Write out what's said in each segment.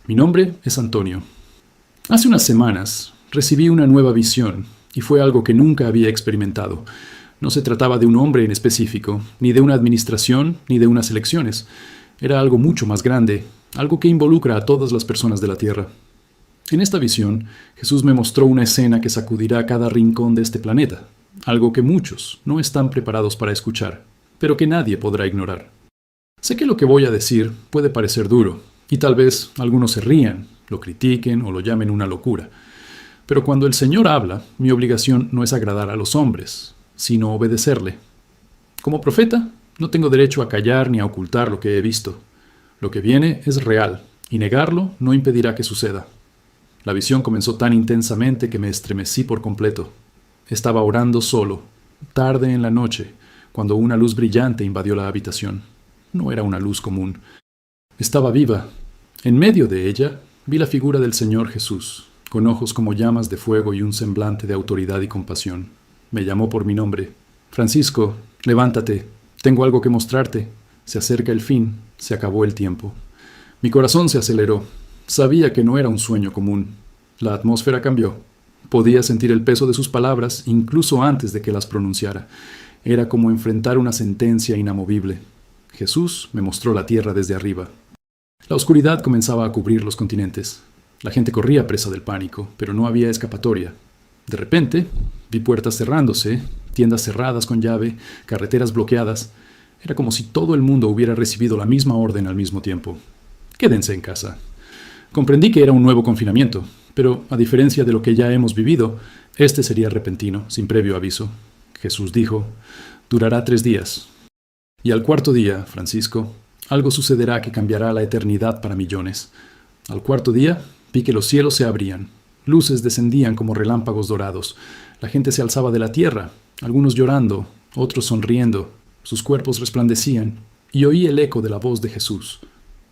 Mi nombre es Antonio. Hace unas semanas recibí una nueva visión y fue algo que nunca había experimentado. No se trataba de un hombre en específico, ni de una administración, ni de unas elecciones. Era algo mucho más grande, algo que involucra a todas las personas de la Tierra. En esta visión, Jesús me mostró una escena que sacudirá cada rincón de este planeta, algo que muchos no están preparados para escuchar, pero que nadie podrá ignorar. Sé que lo que voy a decir puede parecer duro, y tal vez algunos se rían, lo critiquen o lo llamen una locura. Pero cuando el Señor habla, mi obligación no es agradar a los hombres, sino obedecerle. Como profeta, no tengo derecho a callar ni a ocultar lo que he visto. Lo que viene es real, y negarlo no impedirá que suceda. La visión comenzó tan intensamente que me estremecí por completo. Estaba orando solo, tarde en la noche, cuando una luz brillante invadió la habitación. No era una luz común. Estaba viva. En medio de ella vi la figura del Señor Jesús, con ojos como llamas de fuego y un semblante de autoridad y compasión. Me llamó por mi nombre. Francisco, levántate. Tengo algo que mostrarte. Se acerca el fin. Se acabó el tiempo. Mi corazón se aceleró. Sabía que no era un sueño común. La atmósfera cambió. Podía sentir el peso de sus palabras incluso antes de que las pronunciara. Era como enfrentar una sentencia inamovible. Jesús me mostró la tierra desde arriba. La oscuridad comenzaba a cubrir los continentes. La gente corría presa del pánico, pero no había escapatoria. De repente, vi puertas cerrándose, tiendas cerradas con llave, carreteras bloqueadas. Era como si todo el mundo hubiera recibido la misma orden al mismo tiempo. Quédense en casa. Comprendí que era un nuevo confinamiento, pero a diferencia de lo que ya hemos vivido, este sería repentino, sin previo aviso. Jesús dijo, durará 3 días. Y al cuarto día, Francisco, algo sucederá que cambiará la eternidad para millones. Al cuarto día, vi que los cielos se abrían. Luces descendían como relámpagos dorados. La gente se alzaba de la tierra, algunos llorando, otros sonriendo. Sus cuerpos resplandecían, y oí el eco de la voz de Jesús.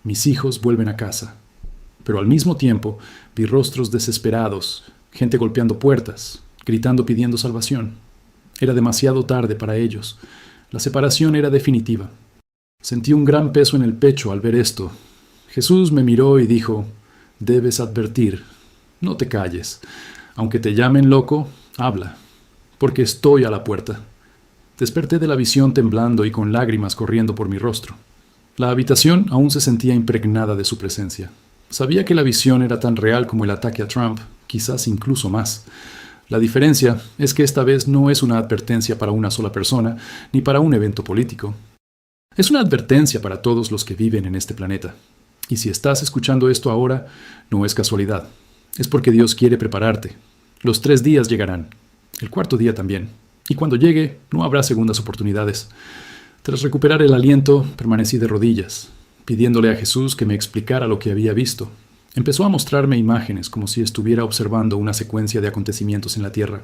Mis hijos vuelven a casa. Pero al mismo tiempo, vi rostros desesperados, gente golpeando puertas, gritando pidiendo salvación. Era demasiado tarde para ellos. La separación era definitiva. Sentí un gran peso en el pecho al ver esto. Jesús me miró y dijo, debes advertir, no te calles. Aunque te llamen loco, habla, porque estoy a la puerta. Desperté de la visión temblando y con lágrimas corriendo por mi rostro. La habitación aún se sentía impregnada de su presencia. Sabía que la visión era tan real como el ataque a Trump, quizás incluso más. La diferencia es que esta vez no es una advertencia para una sola persona, ni para un evento político. Es una advertencia para todos los que viven en este planeta. Y si estás escuchando esto ahora, no es casualidad. Es porque Dios quiere prepararte. Los 3 días llegarán. El cuarto día también. Y cuando llegue, no habrá segundas oportunidades. Tras recuperar el aliento, permanecí de rodillas, pidiéndole a Jesús que me explicara lo que había visto. Empezó a mostrarme imágenes como si estuviera observando una secuencia de acontecimientos en la tierra.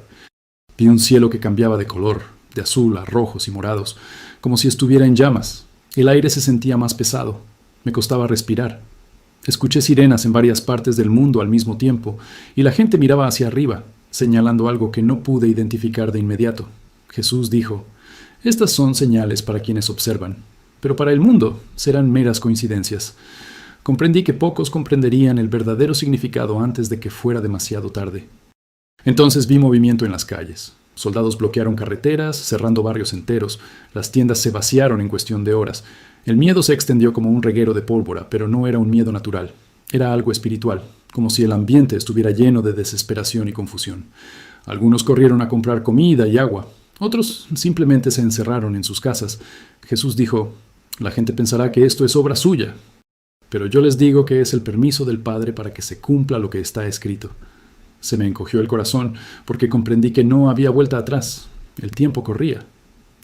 Vi un cielo que cambiaba de color, de azul a rojos y morados, como si estuviera en llamas. El aire se sentía más pesado. Me costaba respirar. Escuché sirenas en varias partes del mundo al mismo tiempo, y la gente miraba hacia arriba, señalando algo que no pude identificar de inmediato. Jesús dijo, estas son señales para quienes observan, pero para el mundo serán meras coincidencias. Comprendí que pocos comprenderían el verdadero significado antes de que fuera demasiado tarde. Entonces vi movimiento en las calles. Soldados bloquearon carreteras, cerrando barrios enteros. Las tiendas se vaciaron en cuestión de horas. El miedo se extendió como un reguero de pólvora, pero no era un miedo natural. Era algo espiritual, como si el ambiente estuviera lleno de desesperación y confusión. Algunos corrieron a comprar comida y agua. Otros simplemente se encerraron en sus casas. Jesús dijo, la gente pensará que esto es obra suya. Pero yo les digo que es el permiso del Padre para que se cumpla lo que está escrito. Se me encogió el corazón porque comprendí que no había vuelta atrás. El tiempo corría.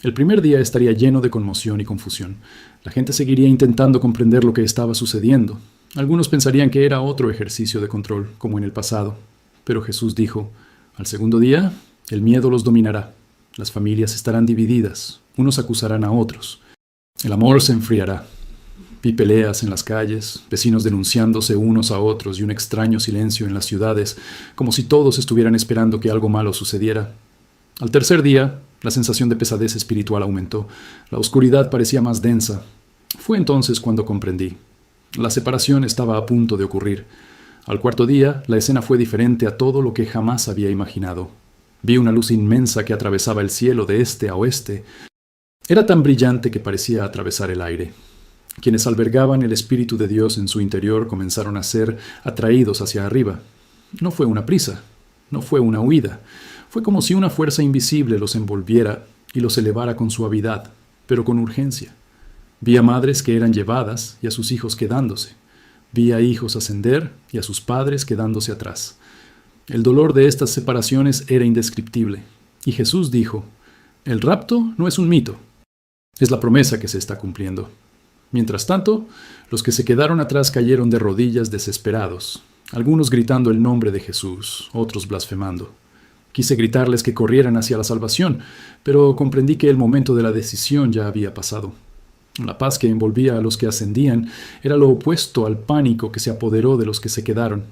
El primer día estaría lleno de conmoción y confusión. La gente seguiría intentando comprender lo que estaba sucediendo. Algunos pensarían que era otro ejercicio de control, como en el pasado. Pero Jesús dijo, al segundo día, el miedo los dominará. Las familias estarán divididas. Unos acusarán a otros. El amor se enfriará. Vi peleas en las calles, vecinos denunciándose unos a otros y un extraño silencio en las ciudades, como si todos estuvieran esperando que algo malo sucediera. Al tercer día, la sensación de pesadez espiritual aumentó. La oscuridad parecía más densa. Fue entonces cuando comprendí. La separación estaba a punto de ocurrir. Al cuarto día, la escena fue diferente a todo lo que jamás había imaginado. Vi una luz inmensa que atravesaba el cielo de este a oeste. Era tan brillante que parecía atravesar el aire. Quienes albergaban el Espíritu de Dios en su interior comenzaron a ser atraídos hacia arriba. No fue una prisa, no fue una huida. Fue como si una fuerza invisible los envolviera y los elevara con suavidad, pero con urgencia. Vi a madres que eran llevadas y a sus hijos quedándose. Vi a hijos ascender y a sus padres quedándose atrás. El dolor de estas separaciones era indescriptible. Y Jesús dijo: el rapto no es un mito, es la promesa que se está cumpliendo. Mientras tanto, los que se quedaron atrás cayeron de rodillas desesperados, algunos gritando el nombre de Jesús, otros blasfemando. Quise gritarles que corrieran hacia la salvación, pero comprendí que el momento de la decisión ya había pasado. La paz que envolvía a los que ascendían era lo opuesto al pánico que se apoderó de los que se quedaron.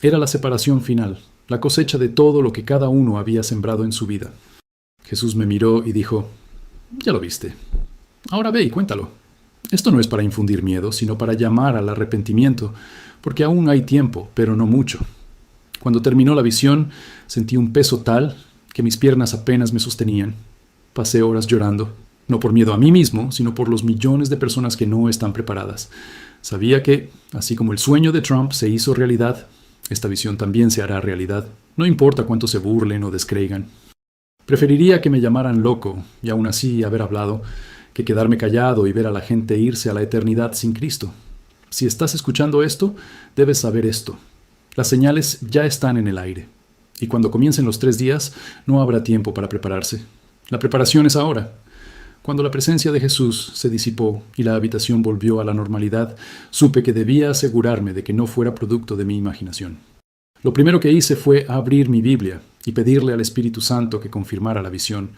Era la separación final, la cosecha de todo lo que cada uno había sembrado en su vida. Jesús me miró y dijo: ya lo viste. Ahora ve y cuéntalo. Esto no es para infundir miedo, sino para llamar al arrepentimiento, porque aún hay tiempo, pero no mucho. Cuando terminó la visión, sentí un peso tal que mis piernas apenas me sostenían. Pasé horas llorando, no por miedo a mí mismo, sino por los millones de personas que no están preparadas. Sabía que, así como el sueño de Trump se hizo realidad, esta visión también se hará realidad, no importa cuánto se burlen o descreigan. Preferiría que me llamaran loco, y aún así haber hablado, que quedarme callado y ver a la gente irse a la eternidad sin Cristo. Si estás escuchando esto, debes saber esto. Las señales ya están en el aire. Y cuando comiencen los 3 días, no habrá tiempo para prepararse. La preparación es ahora. Cuando la presencia de Jesús se disipó y la habitación volvió a la normalidad, supe que debía asegurarme de que no fuera producto de mi imaginación. Lo primero que hice fue abrir mi Biblia y pedirle al Espíritu Santo que confirmara la visión.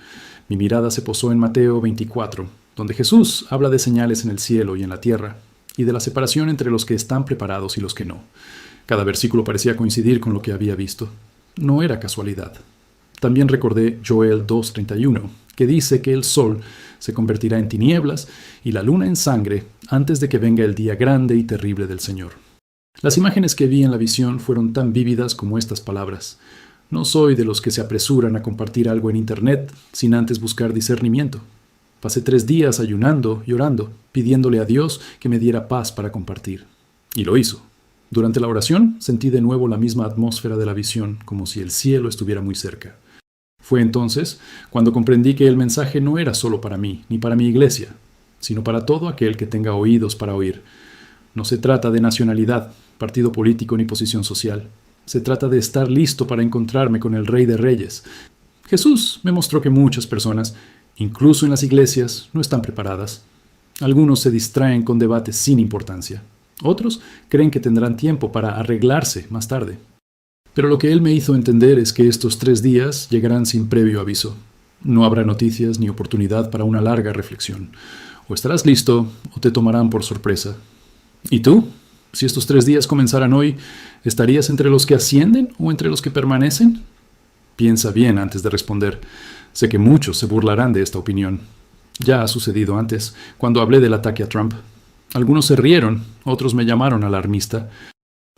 Mi mirada se posó en Mateo 24, donde Jesús habla de señales en el cielo y en la tierra, y de la separación entre los que están preparados y los que no. Cada versículo parecía coincidir con lo que había visto. No era casualidad. También recordé Joel 2:31, que dice que el sol se convertirá en tinieblas y la luna en sangre antes de que venga el día grande y terrible del Señor. Las imágenes que vi en la visión fueron tan vívidas como estas palabras. No soy de los que se apresuran a compartir algo en Internet sin antes buscar discernimiento. Pasé 3 días ayunando y orando, pidiéndole a Dios que me diera paz para compartir. Y lo hizo. Durante la oración sentí de nuevo la misma atmósfera de la visión, como si el cielo estuviera muy cerca. Fue entonces cuando comprendí que el mensaje no era solo para mí, ni para mi iglesia, sino para todo aquel que tenga oídos para oír. No se trata de nacionalidad, partido político ni posición social. Se trata de estar listo para encontrarme con el Rey de Reyes. Jesús me mostró que muchas personas, incluso en las iglesias, no están preparadas. Algunos se distraen con debates sin importancia. Otros creen que tendrán tiempo para arreglarse más tarde. Pero lo que él me hizo entender es que estos 3 días llegarán sin previo aviso. No habrá noticias ni oportunidad para una larga reflexión. O estarás listo o te tomarán por sorpresa. ¿Y tú? Si estos 3 días comenzaran hoy, ¿estarías entre los que ascienden o entre los que permanecen? Piensa bien antes de responder. Sé que muchos se burlarán de esta opinión. Ya ha sucedido antes, cuando hablé del ataque a Trump. Algunos se rieron, otros me llamaron alarmista.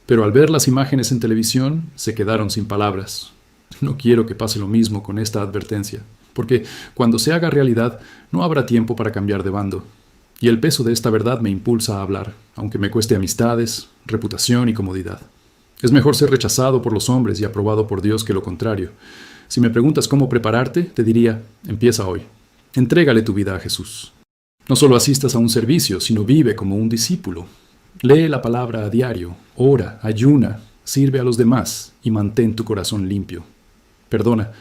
Pero al ver las imágenes en televisión, se quedaron sin palabras. No quiero que pase lo mismo con esta advertencia, porque cuando se haga realidad, no habrá tiempo para cambiar de bando. Y el peso de esta verdad me impulsa a hablar, aunque me cueste amistades, reputación y comodidad. Es mejor ser rechazado por los hombres y aprobado por Dios que lo contrario. Si me preguntas cómo prepararte, te diría: empieza hoy. Entrégale tu vida a Jesús. No solo asistas a un servicio, sino vive como un discípulo. Lee la palabra a diario, ora, ayuna, sirve a los demás y mantén tu corazón limpio. Perdona,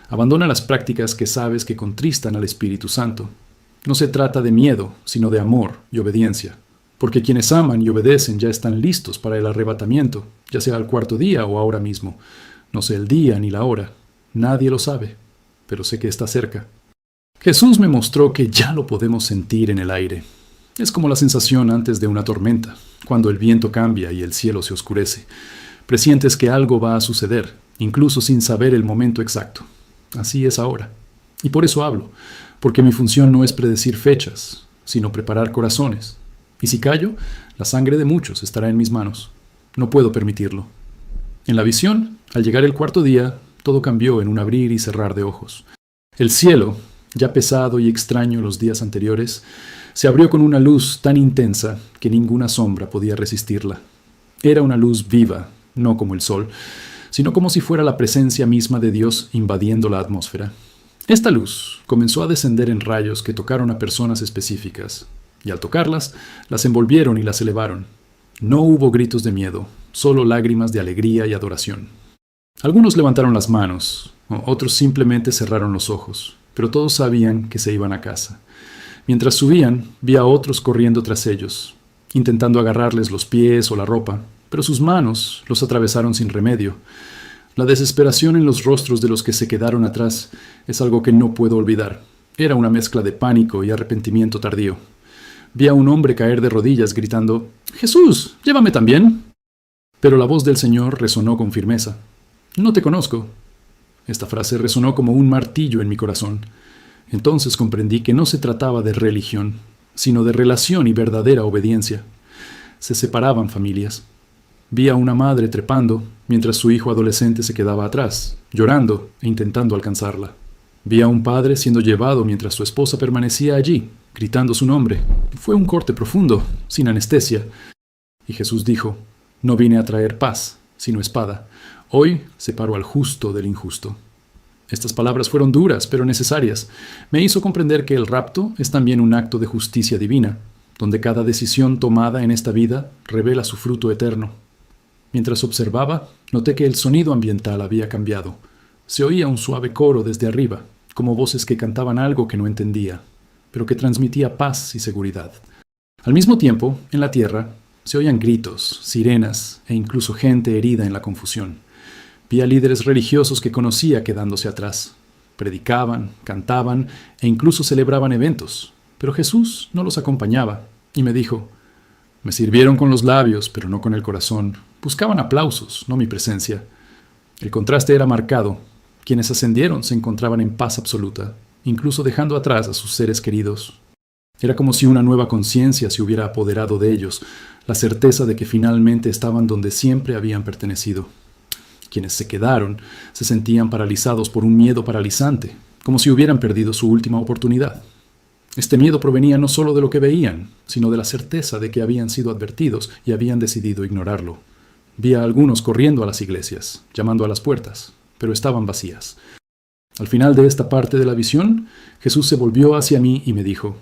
abandona las prácticas que sabes que contristan al Espíritu Santo. No se trata de miedo, sino de amor y obediencia. Porque quienes aman y obedecen ya están listos para el arrebatamiento, ya sea al 4º día o ahora mismo. No sé el día ni la hora, nadie lo sabe, pero sé que está cerca. Jesús me mostró que ya lo podemos sentir en el aire. Es como la sensación antes de una tormenta, cuando el viento cambia y el cielo se oscurece. Presientes que algo va a suceder, incluso sin saber el momento exacto. Así es ahora. Y por eso hablo, porque mi función no es predecir fechas, sino preparar corazones. Y si callo, la sangre de muchos estará en mis manos. No puedo permitirlo. En la visión, al llegar el cuarto día, todo cambió en un abrir y cerrar de ojos. El cielo, ya pesado y extraño los días anteriores, se abrió con una luz tan intensa que ninguna sombra podía resistirla. Era una luz viva, no como el sol, sino como si fuera la presencia misma de Dios invadiendo la atmósfera. Esta luz comenzó a descender en rayos que tocaron a personas específicas, y al tocarlas, las envolvieron y las elevaron. No hubo gritos de miedo, solo lágrimas de alegría y adoración. Algunos levantaron las manos, otros simplemente cerraron los ojos, pero todos sabían que se iban a casa. Mientras subían, vi a otros corriendo tras ellos, intentando agarrarles los pies o la ropa, pero sus manos los atravesaron sin remedio. La desesperación en los rostros de los que se quedaron atrás es algo que no puedo olvidar. Era una mezcla de pánico y arrepentimiento tardío. Vi a un hombre caer de rodillas gritando, «¡Jesús, llévame también!». Pero la voz del Señor resonó con firmeza. «No te conozco». Esta frase resonó como un martillo en mi corazón. Entonces comprendí que no se trataba de religión, sino de relación y verdadera obediencia. Se separaban familias. Vi a una madre trepando, mientras su hijo adolescente se quedaba atrás, llorando e intentando alcanzarla. Vi a un padre siendo llevado mientras su esposa permanecía allí, gritando su nombre. Fue un corte profundo, sin anestesia. Y Jesús dijo, «No vine a traer paz, sino espada. Hoy separo al justo del injusto». Estas palabras fueron duras, pero necesarias. Me hizo comprender que el rapto es también un acto de justicia divina, donde cada decisión tomada en esta vida revela su fruto eterno. Mientras observaba, noté que el sonido ambiental había cambiado. Se oía un suave coro desde arriba, como voces que cantaban algo que no entendía, pero que transmitía paz y seguridad. Al mismo tiempo, en la tierra, se oían gritos, sirenas e incluso gente herida en la confusión. Vi a líderes religiosos que conocía quedándose atrás. Predicaban, cantaban e incluso celebraban eventos, pero Jesús no los acompañaba y me dijo, «Me sirvieron con los labios, pero no con el corazón. Buscaban aplausos, no mi presencia». El contraste era marcado. Quienes ascendieron se encontraban en paz absoluta, incluso dejando atrás a sus seres queridos. Era como si una nueva conciencia se hubiera apoderado de ellos, la certeza de que finalmente estaban donde siempre habían pertenecido. Quienes se quedaron se sentían paralizados por un miedo paralizante, como si hubieran perdido su última oportunidad. Este miedo provenía no solo de lo que veían, sino de la certeza de que habían sido advertidos y habían decidido ignorarlo. Vi a algunos corriendo a las iglesias, llamando a las puertas, pero estaban vacías. Al final de esta parte de la visión, Jesús se volvió hacia mí y me dijo,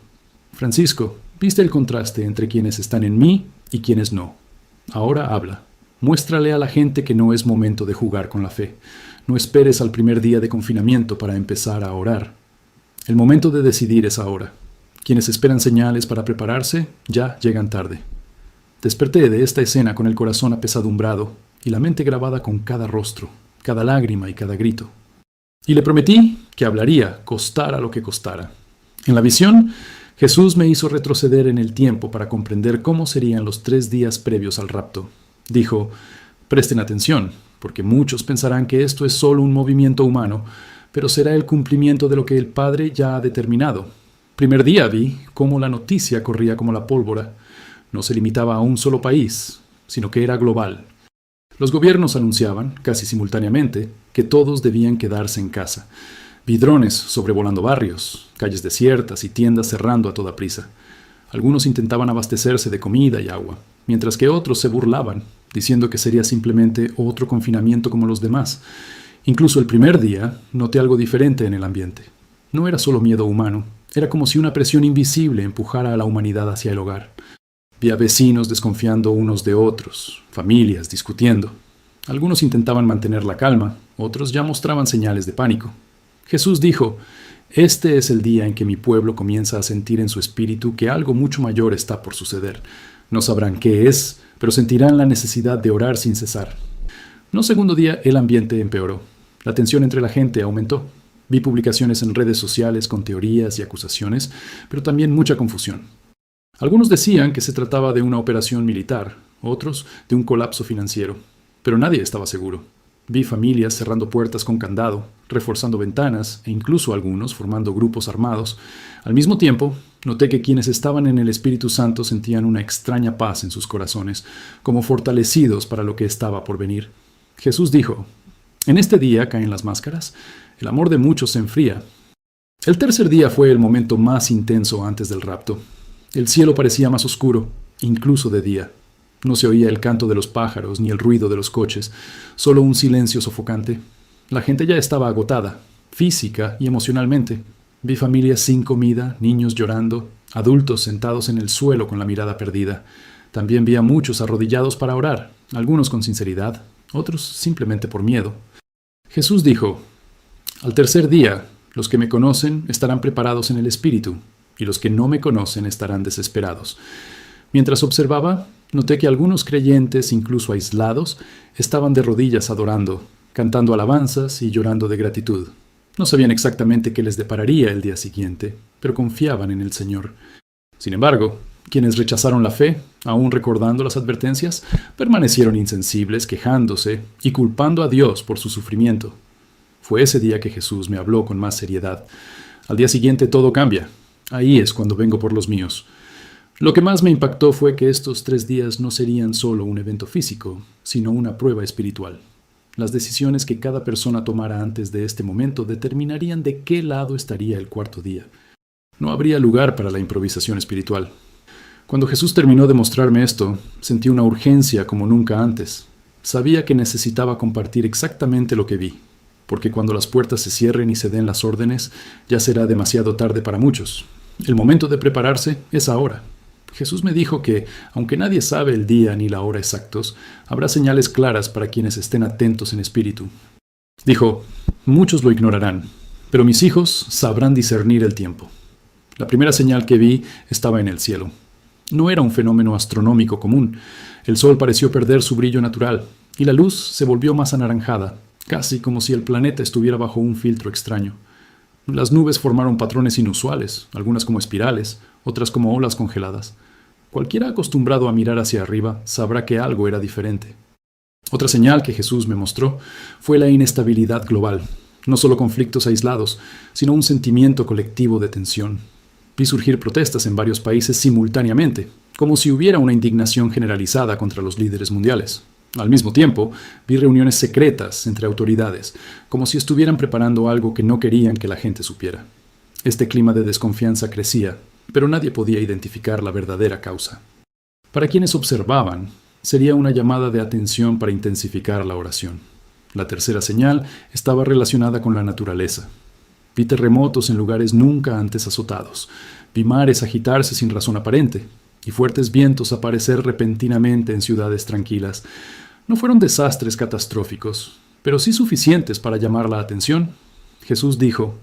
«Francisco, ¿viste el contraste entre quienes están en mí y quienes no? Ahora habla. Muéstrale a la gente que no es momento de jugar con la fe. No esperes al primer día de confinamiento para empezar a orar. El momento de decidir es ahora. Quienes esperan señales para prepararse, ya llegan tarde». Desperté de esta escena con el corazón apesadumbrado y la mente grabada con cada rostro, cada lágrima y cada grito. Y le prometí que hablaría, costara lo que costara. En la visión, Jesús me hizo retroceder en el tiempo para comprender cómo serían los 3 días previos al rapto. Dijo, «Presten atención, porque muchos pensarán que esto es solo un movimiento humano, pero será el cumplimiento de lo que el Padre ya ha determinado». Primer día vi cómo la noticia corría como la pólvora. No se limitaba a un solo país, sino que era global. Los gobiernos anunciaban, casi simultáneamente, que todos debían quedarse en casa. Vi drones sobrevolando barrios, calles desiertas y tiendas cerrando a toda prisa. Algunos intentaban abastecerse de comida y agua, mientras que otros se burlaban, diciendo que sería simplemente otro confinamiento como los demás. Incluso el primer día noté algo diferente en el ambiente. No era solo miedo humano, era como si una presión invisible empujara a la humanidad hacia el hogar. Vi a vecinos desconfiando unos de otros, familias discutiendo. Algunos intentaban mantener la calma, otros ya mostraban señales de pánico. Jesús dijo, «Este es el día en que mi pueblo comienza a sentir en su espíritu que algo mucho mayor está por suceder. No sabrán qué es, pero sentirán la necesidad de orar sin cesar». No segundo día, el ambiente empeoró. La tensión entre la gente aumentó. Vi publicaciones en redes sociales con teorías y acusaciones, pero también mucha confusión. Algunos decían que se trataba de una operación militar, otros de un colapso financiero, pero nadie estaba seguro. Vi familias cerrando puertas con candado, reforzando ventanas e incluso algunos formando grupos armados. Al mismo tiempo, noté que quienes estaban en el Espíritu Santo sentían una extraña paz en sus corazones, como fortalecidos para lo que estaba por venir. Jesús dijo: «En este día caen las máscaras, el amor de muchos se enfría». El tercer día fue el momento más intenso antes del rapto. El cielo parecía más oscuro, incluso de día. No se oía el canto de los pájaros ni el ruido de los coches, solo un silencio sofocante. La gente ya estaba agotada, física y emocionalmente. Vi familias sin comida, niños llorando, adultos sentados en el suelo con la mirada perdida. También vi a muchos arrodillados para orar, algunos con sinceridad, otros simplemente por miedo. Jesús dijo: «Al tercer día, los que me conocen estarán preparados en el espíritu, y los que no me conocen estarán desesperados». Mientras observaba, noté que algunos creyentes, incluso aislados, estaban de rodillas adorando, cantando alabanzas y llorando de gratitud. No sabían exactamente qué les depararía el día siguiente, pero confiaban en el Señor. Sin embargo, quienes rechazaron la fe, aún recordando las advertencias, permanecieron insensibles, quejándose y culpando a Dios por su sufrimiento. Fue ese día que Jesús me habló con más seriedad. Al día siguiente todo cambia. Ahí es cuando vengo por los míos. Lo que más me impactó fue que estos 3 días no serían solo un evento físico, sino una prueba espiritual. Las decisiones que cada persona tomara antes de este momento determinarían de qué lado estaría el cuarto día. No habría lugar para la improvisación espiritual. Cuando Jesús terminó de mostrarme esto, sentí una urgencia como nunca antes. Sabía que necesitaba compartir exactamente lo que vi, porque cuando las puertas se cierren y se den las órdenes, ya será demasiado tarde para muchos. El momento de prepararse es ahora. Jesús me dijo que, aunque nadie sabe el día ni la hora exactos, habrá señales claras para quienes estén atentos en espíritu. Dijo: «Muchos lo ignorarán, pero mis hijos sabrán discernir el tiempo». La primera señal que vi estaba en el cielo. No era un fenómeno astronómico común. El sol pareció perder su brillo natural, y la luz se volvió más anaranjada, casi como si el planeta estuviera bajo un filtro extraño. Las nubes formaron patrones inusuales, algunas como espirales, otras como olas congeladas. Cualquiera acostumbrado a mirar hacia arriba sabrá que algo era diferente. Otra señal que Jesús me mostró fue la inestabilidad global. No solo conflictos aislados, sino un sentimiento colectivo de tensión. Vi surgir protestas en varios países simultáneamente, como si hubiera una indignación generalizada contra los líderes mundiales. Al mismo tiempo, vi reuniones secretas entre autoridades, como si estuvieran preparando algo que no querían que la gente supiera. Este clima de desconfianza crecía, pero nadie podía identificar la verdadera causa. Para quienes observaban, sería una llamada de atención para intensificar la oración. La tercera señal estaba relacionada con la naturaleza. Vi terremotos en lugares nunca antes azotados. Vi mares agitarse sin razón aparente y fuertes vientos aparecer repentinamente en ciudades tranquilas. No fueron desastres catastróficos, pero sí suficientes para llamar la atención. Jesús dijo: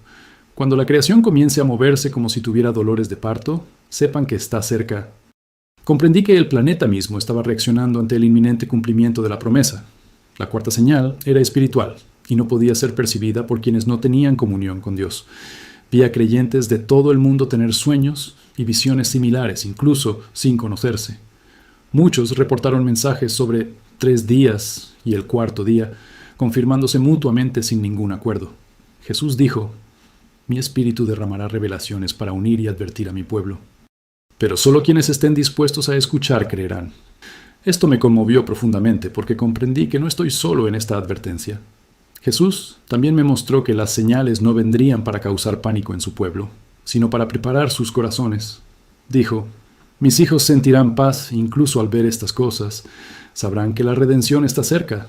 «Cuando la creación comience a moverse como si tuviera dolores de parto, sepan que está cerca». Comprendí que el planeta mismo estaba reaccionando ante el inminente cumplimiento de la promesa. La cuarta señal era espiritual y no podía ser percibida por quienes no tenían comunión con Dios. Vi a creyentes de todo el mundo tener sueños y visiones similares, incluso sin conocerse. Muchos reportaron mensajes sobre 3 días y el cuarto día, confirmándose mutuamente sin ningún acuerdo. Jesús dijo: «Mi espíritu derramará revelaciones para unir y advertir a mi pueblo. Pero solo quienes estén dispuestos a escuchar creerán». Esto me conmovió profundamente porque comprendí que no estoy solo en esta advertencia. Jesús también me mostró que las señales no vendrían para causar pánico en su pueblo, sino para preparar sus corazones. Dijo: «Mis hijos sentirán paz incluso al ver estas cosas. Sabrán que la redención está cerca.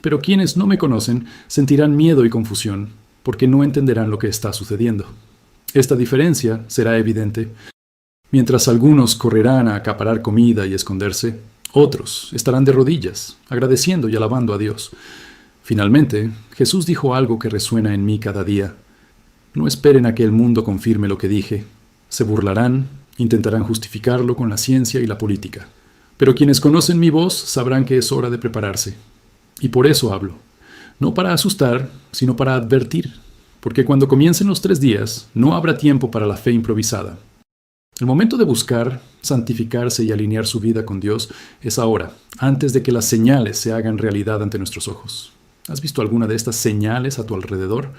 Pero quienes no me conocen sentirán miedo y confusión, porque no entenderán lo que está sucediendo. Esta diferencia será evidente. Mientras algunos correrán a acaparar comida y esconderse, otros estarán de rodillas, agradeciendo y alabando a Dios». Finalmente, Jesús dijo algo que resuena en mí cada día: «No esperen a que el mundo confirme lo que dije. Se burlarán, intentarán justificarlo con la ciencia y la política. Pero quienes conocen mi voz sabrán que es hora de prepararse. Y por eso hablo. No para asustar, sino para advertir. Porque cuando comiencen los 3 días, no habrá tiempo para la fe improvisada. El momento de buscar, santificarse y alinear su vida con Dios es ahora, antes de que las señales se hagan realidad ante nuestros ojos. ¿Has visto alguna de estas señales a tu alrededor?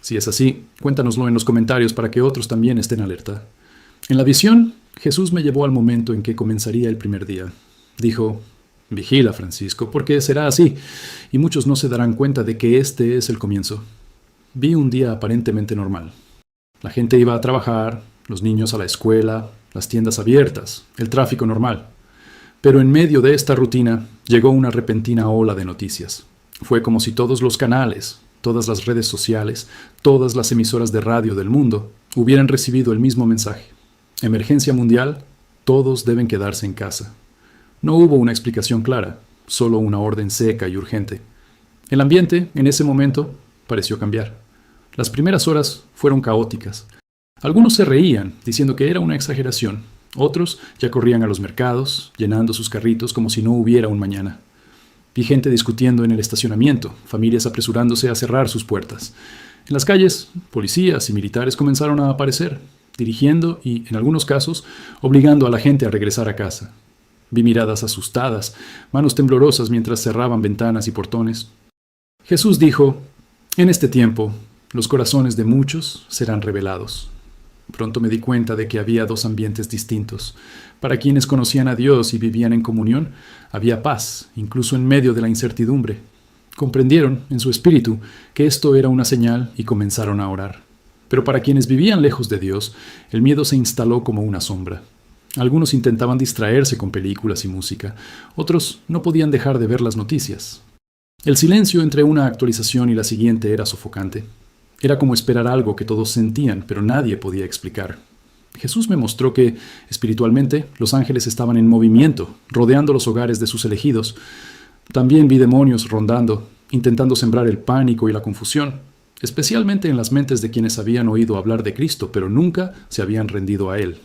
Si es así, cuéntanoslo en los comentarios para que otros también estén alerta. En la visión, Jesús me llevó al momento en que comenzaría el primer día. Dijo: «Vigila, Francisco, porque será así, y muchos no se darán cuenta de que este es el comienzo». Vi un día aparentemente normal. La gente iba a trabajar, los niños a la escuela, las tiendas abiertas, el tráfico normal. Pero en medio de esta rutina llegó una repentina ola de noticias. Fue como si todos los canales, todas las redes sociales, todas las emisoras de radio del mundo hubieran recibido el mismo mensaje. Emergencia mundial, todos deben quedarse en casa. No hubo una explicación clara, solo una orden seca y urgente. El ambiente, en ese momento, pareció cambiar. Las primeras horas fueron caóticas. Algunos se reían, diciendo que era una exageración. Otros ya corrían a los mercados, llenando sus carritos como si no hubiera un mañana. Vi gente discutiendo en el estacionamiento, familias apresurándose a cerrar sus puertas. En las calles, policías y militares comenzaron a aparecer, dirigiendo y, en algunos casos, obligando a la gente a regresar a casa. Vi miradas asustadas, manos temblorosas mientras cerraban ventanas y portones. Jesús dijo: «En este tiempo, los corazones de muchos serán revelados». Pronto me di cuenta de que había dos ambientes distintos. Para quienes conocían a Dios y vivían en comunión, había paz, incluso en medio de la incertidumbre. Comprendieron, en su espíritu, que esto era una señal y comenzaron a orar. Pero para quienes vivían lejos de Dios, el miedo se instaló como una sombra. Algunos intentaban distraerse con películas y música, otros no podían dejar de ver las noticias. El silencio entre una actualización y la siguiente era sofocante. Era como esperar algo que todos sentían, pero nadie podía explicar. Jesús me mostró que, espiritualmente, los ángeles estaban en movimiento, rodeando los hogares de sus elegidos. También vi demonios rondando, intentando sembrar el pánico y la confusión, especialmente en las mentes de quienes habían oído hablar de Cristo, pero nunca se habían rendido a Él.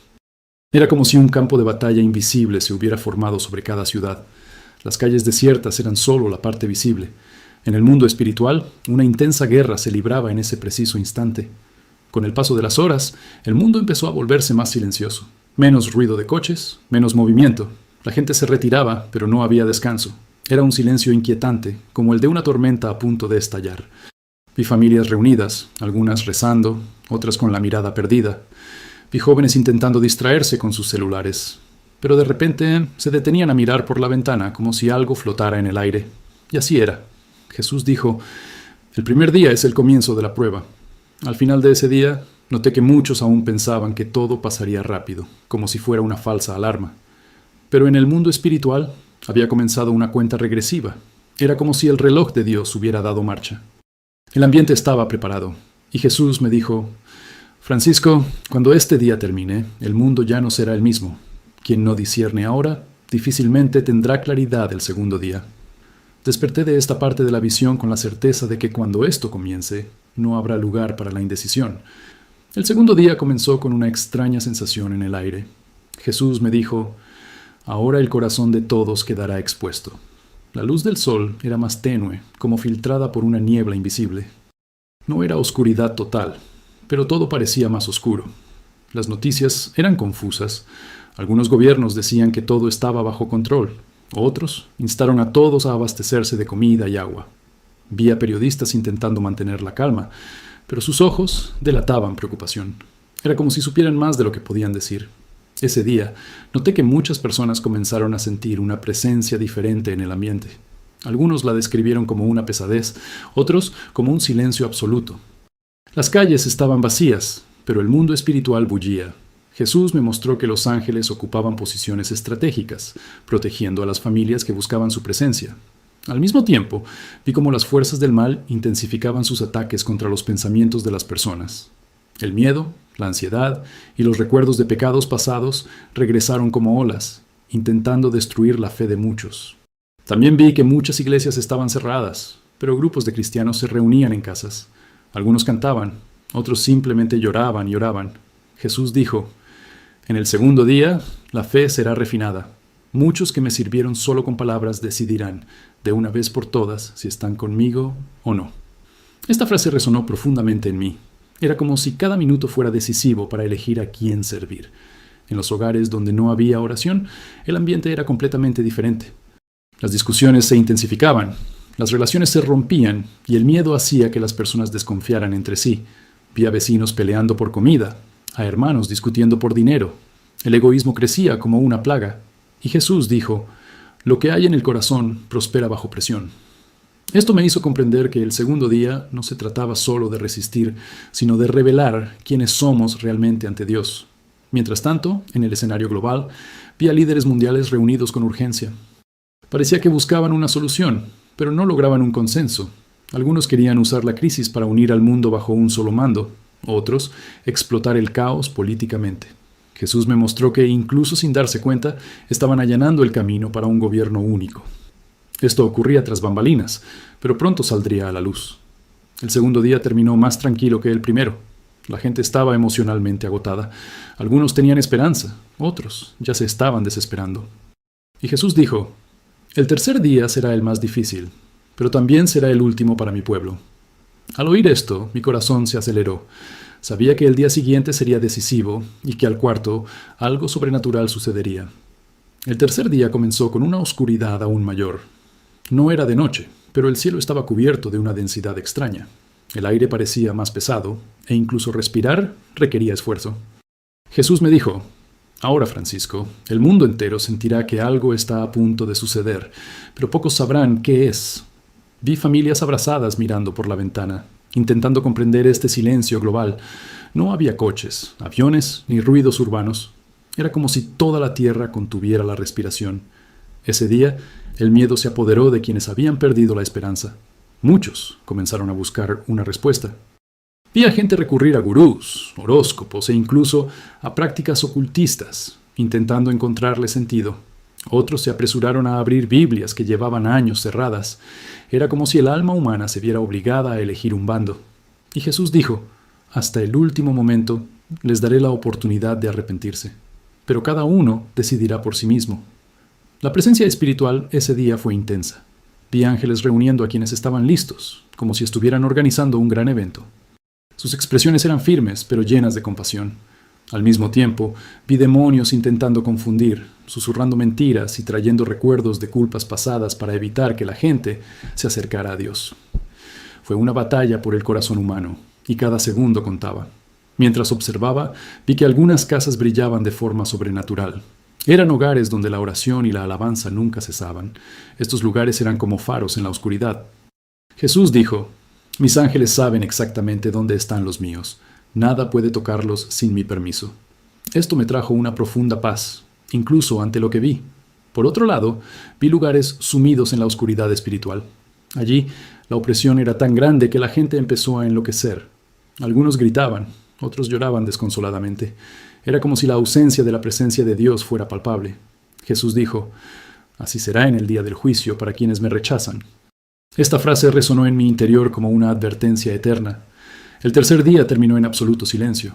Era como si un campo de batalla invisible se hubiera formado sobre cada ciudad. Las calles desiertas eran solo la parte visible. En el mundo espiritual, una intensa guerra se libraba en ese preciso instante. Con el paso de las horas, el mundo empezó a volverse más silencioso. Menos ruido de coches, menos movimiento. La gente se retiraba, pero no había descanso. Era un silencio inquietante, como el de una tormenta a punto de estallar. Vi familias reunidas, algunas rezando, otras con la mirada perdida. Vi jóvenes intentando distraerse con sus celulares. Pero de repente se detenían a mirar por la ventana como si algo flotara en el aire. Y así era. Jesús dijo: «El primer día es el comienzo de la prueba». Al final de ese día, noté que muchos aún pensaban que todo pasaría rápido, como si fuera una falsa alarma. Pero en el mundo espiritual había comenzado una cuenta regresiva. Era como si el reloj de Dios hubiera dado marcha. El ambiente estaba preparado, y Jesús me dijo: «Francisco, cuando este día termine, el mundo ya no será el mismo. Quien no discierne ahora, difícilmente tendrá claridad el segundo día». Desperté de esta parte de la visión con la certeza de que cuando esto comience, no habrá lugar para la indecisión. El segundo día comenzó con una extraña sensación en el aire. Jesús me dijo: «Ahora el corazón de todos quedará expuesto». La luz del sol era más tenue, como filtrada por una niebla invisible. No era oscuridad total, pero todo parecía más oscuro. Las noticias eran confusas. Algunos gobiernos decían que todo estaba bajo control. Otros instaron a todos a abastecerse de comida y agua. Vi a periodistas intentando mantener la calma, pero sus ojos delataban preocupación. Era como si supieran más de lo que podían decir. Ese día, noté que muchas personas comenzaron a sentir una presencia diferente en el ambiente. Algunos la describieron como una pesadez, otros como un silencio absoluto. Las calles estaban vacías, pero el mundo espiritual bullía. Jesús me mostró que los ángeles ocupaban posiciones estratégicas, protegiendo a las familias que buscaban su presencia. Al mismo tiempo, vi cómo las fuerzas del mal intensificaban sus ataques contra los pensamientos de las personas. El miedo, la ansiedad y los recuerdos de pecados pasados regresaron como olas, intentando destruir la fe de muchos. También vi que muchas iglesias estaban cerradas, pero grupos de cristianos se reunían en casas. Algunos cantaban, otros simplemente lloraban y oraban. Jesús dijo: «En el segundo día, la fe será refinada. Muchos que me sirvieron solo con palabras decidirán, de una vez por todas, si están conmigo o no». Esta frase resonó profundamente en mí. Era como si cada minuto fuera decisivo para elegir a quién servir. En los hogares donde no había oración, el ambiente era completamente diferente. Las discusiones se intensificaban. Las relaciones se rompían y el miedo hacía que las personas desconfiaran entre sí. Vi a vecinos peleando por comida, a hermanos discutiendo por dinero. El egoísmo crecía como una plaga. Y Jesús dijo, lo que hay en el corazón prospera bajo presión. Esto me hizo comprender que el segundo día no se trataba solo de resistir, sino de revelar quiénes somos realmente ante Dios. Mientras tanto, en el escenario global, vi a líderes mundiales reunidos con urgencia. Parecía que buscaban una solución, pero no lograban un consenso. Algunos querían usar la crisis para unir al mundo bajo un solo mando, otros explotar el caos políticamente. Jesús me mostró que, incluso sin darse cuenta, estaban allanando el camino para un gobierno único. Esto ocurría tras bambalinas, pero pronto saldría a la luz. El segundo día terminó más tranquilo que el primero. La gente estaba emocionalmente agotada. Algunos tenían esperanza, otros ya se estaban desesperando. Y Jesús dijo, el tercer día será el más difícil, pero también será el último para mi pueblo. Al oír esto, mi corazón se aceleró. Sabía que el día siguiente sería decisivo y que al cuarto algo sobrenatural sucedería. El tercer día comenzó con una oscuridad aún mayor. No era de noche, pero el cielo estaba cubierto de una densidad extraña. El aire parecía más pesado e incluso respirar requería esfuerzo. Jesús me dijo, ahora, Francisco, el mundo entero sentirá que algo está a punto de suceder, pero pocos sabrán qué es. Vi familias abrazadas mirando por la ventana, intentando comprender este silencio global. No había coches, aviones ni ruidos urbanos. Era como si toda la tierra contuviera la respiración. Ese día, el miedo se apoderó de quienes habían perdido la esperanza. Muchos comenzaron a buscar una respuesta. Vi a gente recurrir a gurús, horóscopos e incluso a prácticas ocultistas, intentando encontrarle sentido. Otros se apresuraron a abrir Biblias que llevaban años cerradas. Era como si el alma humana se viera obligada a elegir un bando. Y Jesús dijo, hasta el último momento les daré la oportunidad de arrepentirse, pero cada uno decidirá por sí mismo. La presencia espiritual ese día fue intensa. Vi ángeles reuniendo a quienes estaban listos, como si estuvieran organizando un gran evento. Sus expresiones eran firmes, pero llenas de compasión. Al mismo tiempo, vi demonios intentando confundir, susurrando mentiras y trayendo recuerdos de culpas pasadas para evitar que la gente se acercara a Dios. Fue una batalla por el corazón humano, y cada segundo contaba. Mientras observaba, vi que algunas casas brillaban de forma sobrenatural. Eran hogares donde la oración y la alabanza nunca cesaban. Estos lugares eran como faros en la oscuridad. Jesús dijo, mis ángeles saben exactamente dónde están los míos. Nada puede tocarlos sin mi permiso. Esto me trajo una profunda paz, incluso ante lo que vi. Por otro lado, vi lugares sumidos en la oscuridad espiritual. Allí, la opresión era tan grande que la gente empezó a enloquecer. Algunos gritaban, otros lloraban desconsoladamente. Era como si la ausencia de la presencia de Dios fuera palpable. Jesús dijo, así será en el día del juicio para quienes me rechazan. Esta frase resonó en mi interior como una advertencia eterna. El tercer día terminó en absoluto silencio.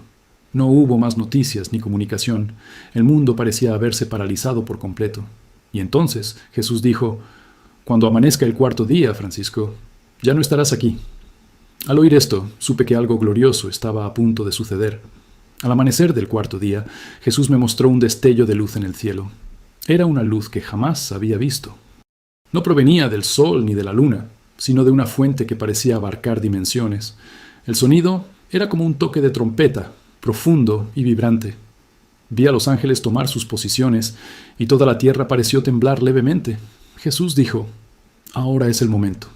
No hubo más noticias ni comunicación. El mundo parecía haberse paralizado por completo. Y entonces Jesús dijo, cuando amanezca el cuarto día, Francisco, ya no estarás aquí. Al oír esto, supe que algo glorioso estaba a punto de suceder. Al amanecer del cuarto día, Jesús me mostró un destello de luz en el cielo. Era una luz que jamás había visto. No provenía del sol ni de la luna, sino de una fuente que parecía abarcar dimensiones. El sonido era como un toque de trompeta, profundo y vibrante. Vi a los ángeles tomar sus posiciones y toda la tierra pareció temblar levemente. Jesús dijo, ahora es el momento.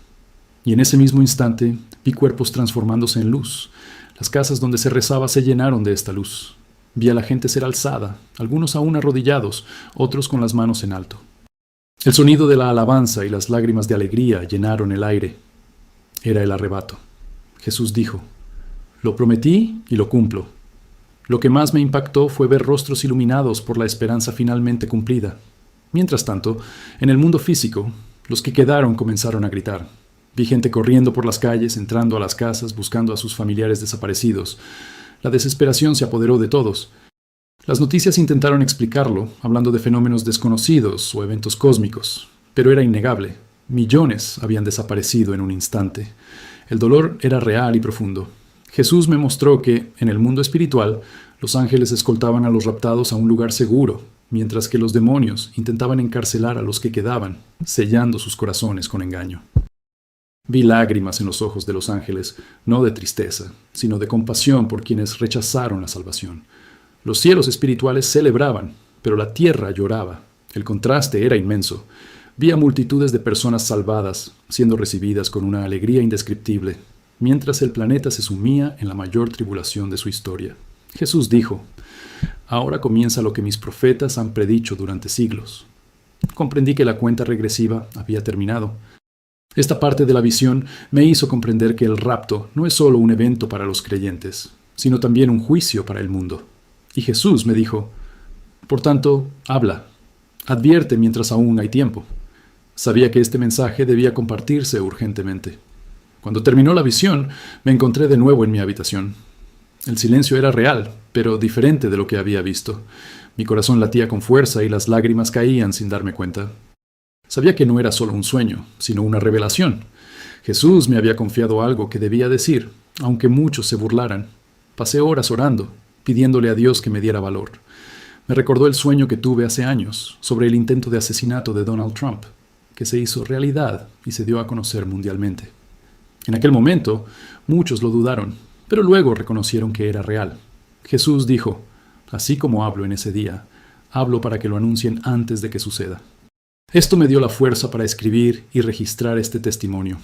Y en ese mismo instante vi cuerpos transformándose en luz. Las casas donde se rezaba se llenaron de esta luz. Vi a la gente ser alzada, algunos aún arrodillados, otros con las manos en alto. El sonido de la alabanza y las lágrimas de alegría llenaron el aire. Era el arrebato. Jesús dijo, lo prometí y lo cumplo. Lo que más me impactó fue ver rostros iluminados por la esperanza finalmente cumplida. Mientras tanto, en el mundo físico, los que quedaron comenzaron a gritar. Vi gente corriendo por las calles, entrando a las casas, buscando a sus familiares desaparecidos. La desesperación se apoderó de todos. Las noticias intentaron explicarlo, hablando de fenómenos desconocidos o eventos cósmicos, pero era innegable. Millones habían desaparecido en un instante. El dolor era real y profundo. Jesús me mostró que, en el mundo espiritual, los ángeles escoltaban a los raptados a un lugar seguro, mientras que los demonios intentaban encarcelar a los que quedaban, sellando sus corazones con engaño. Vi lágrimas en los ojos de los ángeles, no de tristeza, sino de compasión por quienes rechazaron la salvación. Los cielos espirituales celebraban, pero la tierra lloraba. El contraste era inmenso. Vi a multitudes de personas salvadas, siendo recibidas con una alegría indescriptible, mientras el planeta se sumía en la mayor tribulación de su historia. Jesús dijo: «Ahora comienza lo que mis profetas han predicho durante siglos». Comprendí que la cuenta regresiva había terminado. Esta parte de la visión me hizo comprender que el rapto no es solo un evento para los creyentes, sino también un juicio para el mundo. Y Jesús me dijo: «Por tanto, habla, advierte mientras aún hay tiempo». Sabía que este mensaje debía compartirse urgentemente. Cuando terminó la visión, me encontré de nuevo en mi habitación. El silencio era real, pero diferente de lo que había visto. Mi corazón latía con fuerza y las lágrimas caían sin darme cuenta. Sabía que no era solo un sueño, sino una revelación. Jesús me había confiado algo que debía decir, aunque muchos se burlaran. Pasé horas orando, pidiéndole a Dios que me diera valor. Me recordó el sueño que tuve hace años sobre el intento de asesinato de Donald Trump, que se hizo realidad y se dio a conocer mundialmente. En aquel momento, muchos lo dudaron, pero luego reconocieron que era real. Jesús dijo: «Así como hablo en ese día, hablo para que lo anuncien antes de que suceda». Esto me dio la fuerza para escribir y registrar este testimonio.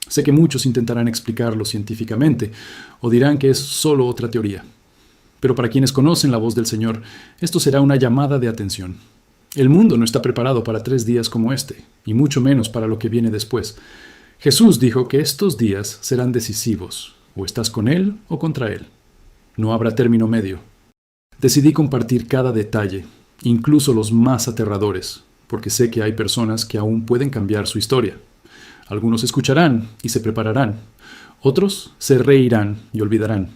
Sé que muchos intentarán explicarlo científicamente o dirán que es solo otra teoría. Pero para quienes conocen la voz del Señor, esto será una llamada de atención. El mundo no está preparado para 3 días como este, y mucho menos para lo que viene después. Jesús dijo que estos días serán decisivos, o estás con Él o contra Él. No habrá término medio. Decidí compartir cada detalle, incluso los más aterradores, porque sé que hay personas que aún pueden cambiar su historia. Algunos escucharán y se prepararán, otros se reirán y olvidarán.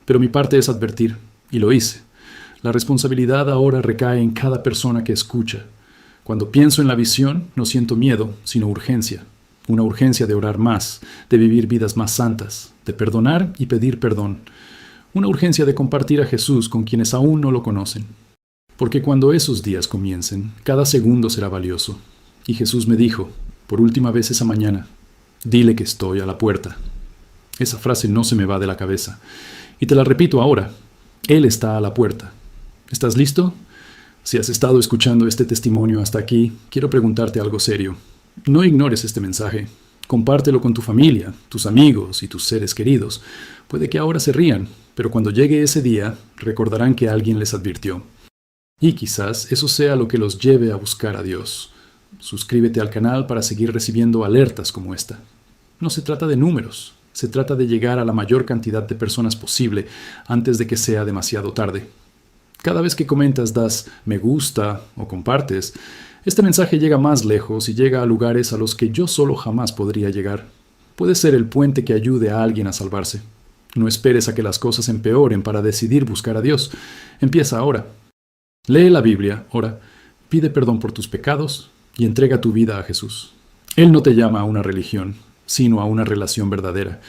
Pero mi parte es advertir, y lo hice. La responsabilidad ahora recae en cada persona que escucha. Cuando pienso en la visión, no siento miedo, sino urgencia. Una urgencia de orar más, de vivir vidas más santas, de perdonar y pedir perdón. Una urgencia de compartir a Jesús con quienes aún no lo conocen. Porque cuando esos días comiencen, cada segundo será valioso. Y Jesús me dijo, por última vez esa mañana: «Dile que estoy a la puerta». Esa frase no se me va de la cabeza. Y te la repito ahora: Él está a la puerta. ¿Estás listo? Si has estado escuchando este testimonio hasta aquí, quiero preguntarte algo serio. No ignores este mensaje. Compártelo con tu familia, tus amigos y tus seres queridos. Puede que ahora se rían, pero cuando llegue ese día, recordarán que alguien les advirtió. Y quizás eso sea lo que los lleve a buscar a Dios. Suscríbete al canal para seguir recibiendo alertas como esta. No se trata de números, se trata de llegar a la mayor cantidad de personas posible antes de que sea demasiado tarde. Cada vez que comentas, das me gusta o compartes, este mensaje llega más lejos y llega a lugares a los que yo solo jamás podría llegar. Puede ser el puente que ayude a alguien a salvarse. No esperes a que las cosas empeoren para decidir buscar a Dios. Empieza ahora. Lee la Biblia, ora, pide perdón por tus pecados y entrega tu vida a Jesús. Él no te llama a una religión, sino a una relación verdadera.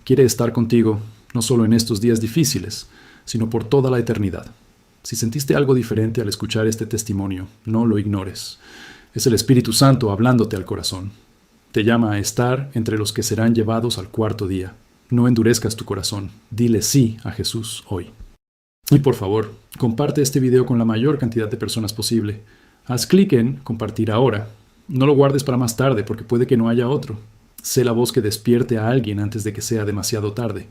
Quiere estar contigo, no solo en estos días difíciles, sino por toda la eternidad. Si sentiste algo diferente al escuchar este testimonio, no lo ignores. Es el Espíritu Santo hablándote al corazón. Te llama a estar entre los que serán llevados al cuarto día. No endurezcas tu corazón. Dile sí a Jesús hoy. Y por favor, comparte este video con la mayor cantidad de personas posible. Haz clic en compartir ahora. No lo guardes para más tarde porque puede que no haya otro. Sé la voz que despierte a alguien antes de que sea demasiado tarde.